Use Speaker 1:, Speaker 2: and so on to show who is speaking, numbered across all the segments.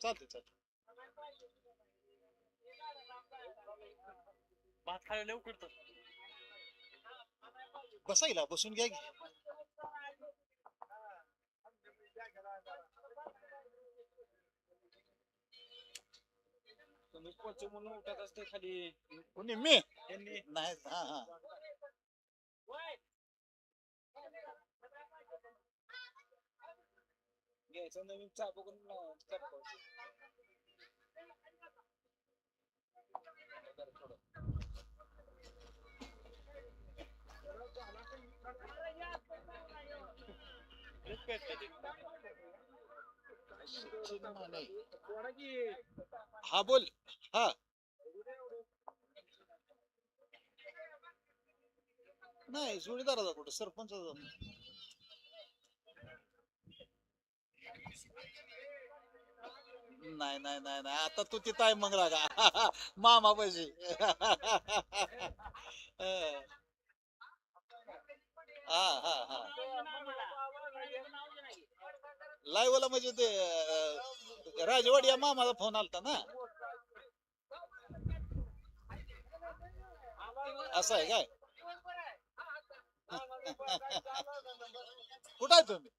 Speaker 1: चालते चालते.
Speaker 2: भात खायला उकडतं.
Speaker 1: बसायला बसून घ्या की.
Speaker 2: तुम्ही कोच म्हणून उठत असते खाली.
Speaker 1: कोणी मी
Speaker 2: यांनी
Speaker 1: नाही. हा हा
Speaker 2: घ्यायचं नवीन चाबूक
Speaker 1: हा बोल. हा नाही जोडीदाराचा कुठं सरपंचाचा. नाही नाही नाही नाही आता तू तिथं आहे मग रागा मामा पाहिजे. हा हा हा लाईव्हला म्हणजे ते राजवाडी या मामाचा फोन आलता ना. असं आहे काय. कुठं आहे तुम्ही.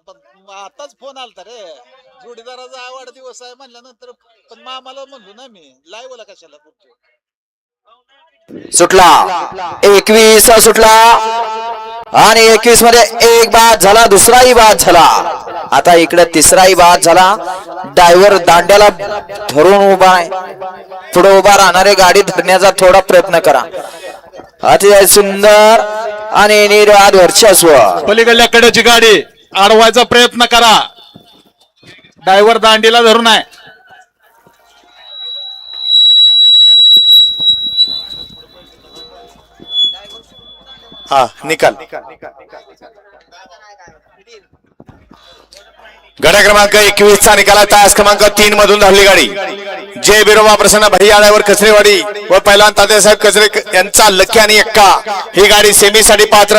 Speaker 1: पण आताच फोन आलता रे जोडीदाराचा वाढदिवस आहे म्हणल्यानंतर. पण मामाला म्हणलो ना मी लाईव्हला कशाला बोलतो.
Speaker 3: सुटला 21 सुटला आणि 21 मध्ये एक बाद झाला, दुसराही बाद झाला. आता इकडे तिसराही बाद झाला. ड्रायव्हर दांड्याला धरून उभा आहे. पुढे उभा राहणारे गाडी धरण्याचा थोडा प्रयत्न करा. अतिशय सुंदर आणि निर्वाद वर्चस्व.
Speaker 4: पलीकडल्या कडेची गाडी अडवायचा प्रयत्न करा. ड्रायव्हर दांडीला धरून आहे. हा निकाल. गड्या क्रमांक 21 चा निकाला. तास क्रमांक 3 मधून धावली गाडी जय बिरोबा प्रसन्न भैया ड्रायव्हर कचरेवाडी व पहिलवान तात्यासाहेब कचरे यांचा लक्की आणि एक्का. ही गाडी सेमीसाठी पात्र.